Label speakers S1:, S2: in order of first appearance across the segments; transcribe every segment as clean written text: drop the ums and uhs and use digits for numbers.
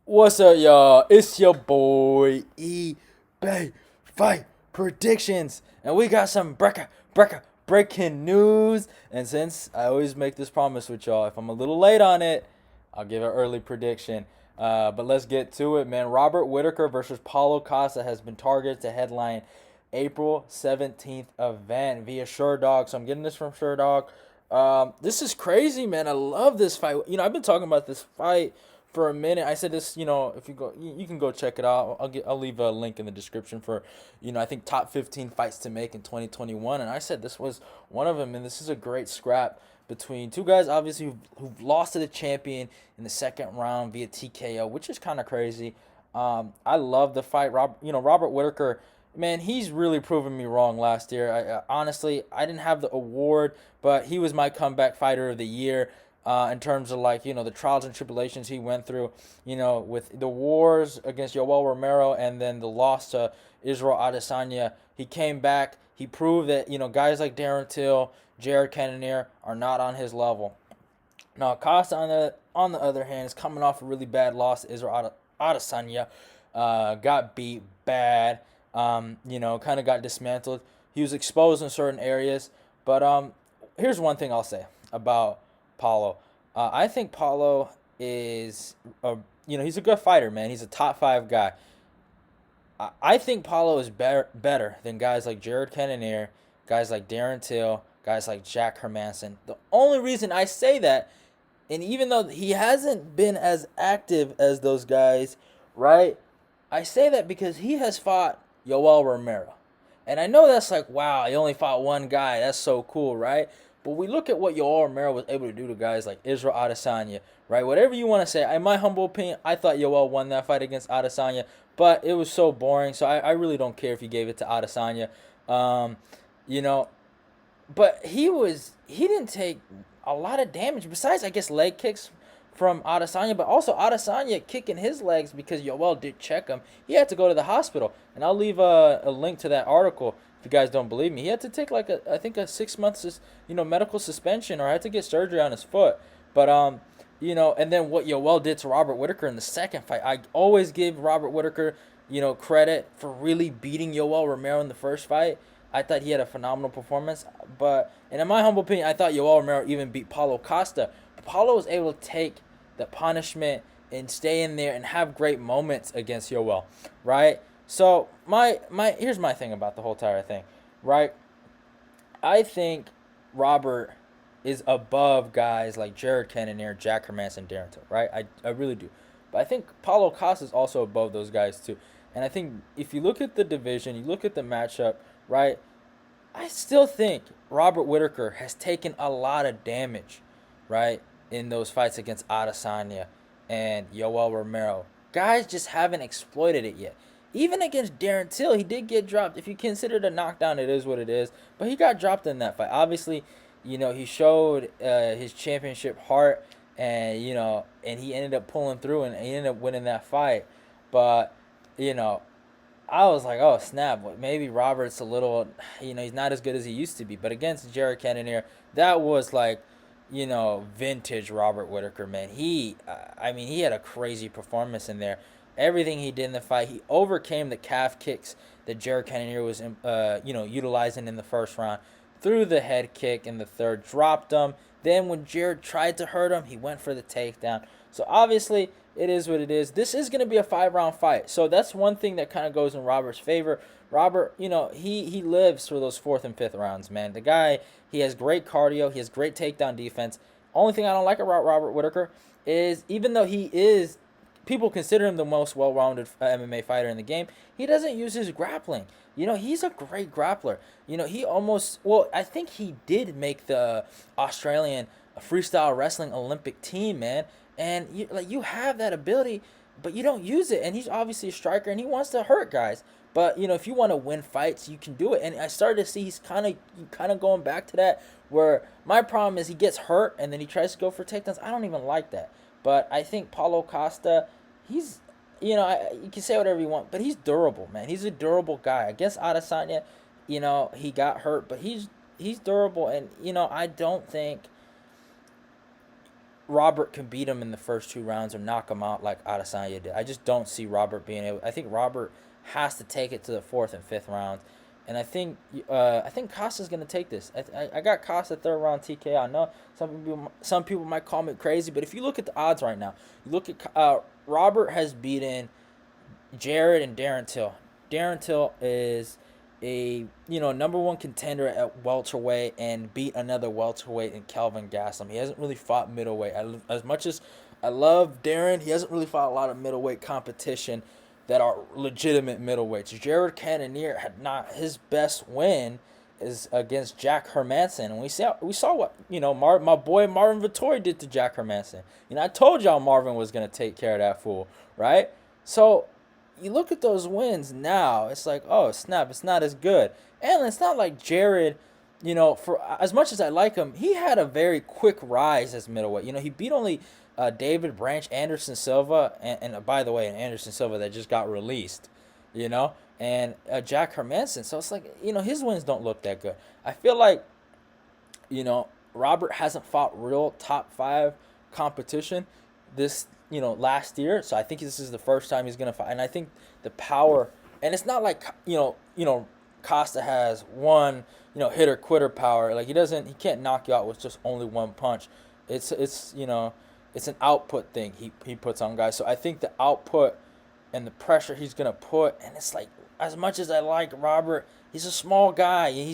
S1: What's up, y'all? It's your boy eBay Fight Predictions, and we got some breaking news. And since I always make this promise with y'all, if I'm a little late on it, I'll give an early prediction. But let's get to it, man. Robert Whittaker versus Paulo Costa has been targeted to headline April 17th event via SureDog. So I'm getting this from SureDog. This is crazy, man. I love this fight. I've been talking about this fight for a minute. I said this, if you go, you can go check it out. I'll leave a link in the description for, I think top 15 fights to make in 2021. And I said this was one of them. And this is a great scrap between two guys, obviously, who've lost to the champion in the second round via TKO, which is kind of crazy. I love the fight. Robert Whittaker, man, he's really proven me wrong last year. Honestly, I didn't have the award, but he was my comeback fighter of the year. In terms of the trials and tribulations he went through, with the wars against Yoel Romero and then the loss to Israel Adesanya, he came back. He proved that guys like Darren Till, Jared Cannonier are not on his level. Now Costa on the other hand is coming off a really bad loss to Israel Adesanya, got beat bad, kind of got dismantled. He was exposed in certain areas, but here's one thing I'll say about Paulo. I think Paulo is he's a good fighter, man. He's a top five guy. I think Paulo is better than guys like Jared Cannonier, guys like Darren Till, guys like Jack Hermanson. The only reason I say that, and even though he hasn't been as active as those guys, right? I say that because he has fought Yoel Romero. And I know that's like, wow, he only fought one guy. That's so cool, right? But we look at what Yoel Romero was able to do to guys like Israel Adesanya, right? Whatever you want to say. In my humble opinion, I thought Yoel won that fight against Adesanya, but it was so boring. So I really don't care if he gave it to Adesanya. Um, you know, but he didn't take a lot of damage besides I guess leg kicks from Adesanya, but also Adesanya kicking his legs because Yoel did check him. He had to go to the hospital, and I'll leave a link to that article if you guys don't believe me. He had to take like I think a 6 months medical suspension or had to get surgery on his foot. But and then what Yoel did to Robert Whittaker in the second fight, I always give Robert Whittaker credit for really beating Yoel Romero in the first fight. I thought he had a phenomenal performance, and in my humble opinion, I thought Yoel Romero even beat Paulo Costa. But Paulo was able to take the punishment and stay in there and have great moments against Yoel, right? So my here's my thing about the whole entire thing, right? I think Robert is above guys like Jared Cannonier, Jack Hermanson, Darren Till, right? I really do. But I think Paulo Costa is also above those guys too. And I think if you look at the division, you look at the matchup, right? I still think Robert Whittaker has taken a lot of damage, right, in those fights against Adesanya and Yoel Romero. Guys just haven't exploited it yet. Even against Darren Till, he did get dropped. If you consider it a knockdown, it is what it is. But he got dropped in that fight. Obviously, he showed his championship heart, and he ended up pulling through and he ended up winning that fight. But, you know, I was like, oh snap! Maybe Robert's a little, he's not as good as he used to be. But against Jared Cannonier, that was like, vintage Robert Whittaker, man. He had a crazy performance in there. Everything he did in the fight, he overcame the calf kicks that Jared Cannonier was, utilizing in the first round. Threw the head kick in the third, dropped him. Then when Jared tried to hurt him, he went for the takedown. So obviously, it is what it is. This is going to be a 5 round fight. So that's one thing that kind of goes in Robert's favor. Robert, he lives for those fourth and fifth rounds, man. The guy, he has great cardio. He has great takedown defense. Only thing I don't like about Robert Whittaker is even though people consider him the most well-rounded MMA fighter in the game, he doesn't use his grappling. He's a great grappler. I think he did make the Australian freestyle wrestling Olympic team, man. And you have that ability, but you don't use it. And he's obviously a striker, and he wants to hurt guys. But if you want to win fights, you can do it. And I started to see he's kind of going back to that. Where my problem is he gets hurt and then he tries to go for takedowns. I don't even like that. But I think Paulo Costa, he's you can say whatever you want, but he's durable, man. He's a durable guy. Against Adesanya, he got hurt, but he's durable, and I don't think Robert can beat him in the first 2 rounds or knock him out like Adesanya did. I just don't see Robert being able. I think Robert has to take it to the fourth and fifth rounds, and I think Costa's gonna take this. I got Costa third round TKO. I know some people might call me crazy, but if you look at the odds right now, you look at Robert has beaten Jared and Darren Till. Darren Till is a number one contender at welterweight and beat another welterweight in Kelvin Gastelum. He hasn't really fought middleweight. As much as I love Darren, he hasn't really fought a lot of middleweight competition that are legitimate middleweights. Jared Cannonier had not his best win is against Jack Hermanson, and we saw what my boy Marvin Vettori did to Jack Hermanson. I told y'all Marvin was gonna take care of that fool, right? So you look at those wins now, it's like, oh snap, it's not as good. And it's not like Jared, for as much as I like him, he had a very quick rise as middleweight. He beat only David Branch, Anderson Silva, and by the way, an Anderson Silva that just got released, and Jack Hermanson. So it's like, his wins don't look that good. I feel like, Robert hasn't fought real top 5 competition this last year, so I think this is the first time he's gonna fight, and I think the power, and it's not like Costa has one hitter quitter power. Like he can't knock you out with just only one punch. It's an output thing he puts on guys. So I think the output and the pressure he's gonna put, and it's like, as much as I like Robert, he's a small guy. He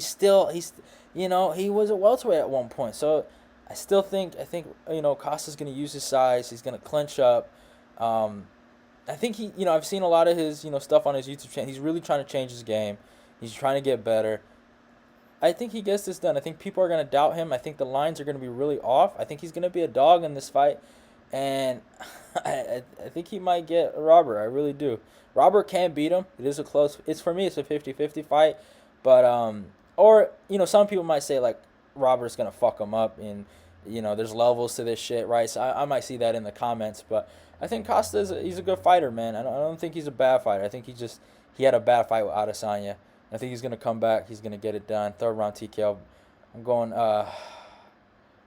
S1: was a welterweight at one point, so I think Costa's gonna use his size. He's gonna clinch up. I think I've seen a lot of his stuff on his YouTube channel. He's really trying to change his game. He's trying to get better. I think he gets this done. I think people are gonna doubt him. I think the lines are gonna be really off. I think he's gonna be a dog in this fight, and I think he might get Robert. I really do. Robert can beat him. It is a close. For me, it's a 50-50 fight, but some people might say like Robert's gonna fuck him up, and there's levels to this shit, right? So I might see that in the comments, but I think Costa he's a good fighter, man. I don't think he's a bad fighter. I think he had a bad fight with Adesanya. I think he's gonna come back. He's gonna get it done. Third round TKO. I'm going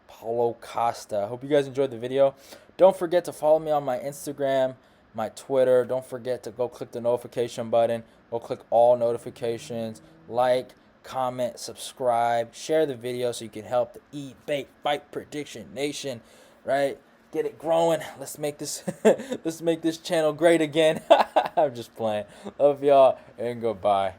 S1: Paulo Costa. I hope you guys enjoyed the video. Don't forget to follow me on my Instagram, my Twitter. Don't forget to go click the notification button. Go click all notifications. Like, comment, subscribe, share the video so you can help the Eat, Bake, Fight Prediction Nation, right? Get it growing. Let's make this channel great again. I'm just playing. Love y'all and goodbye.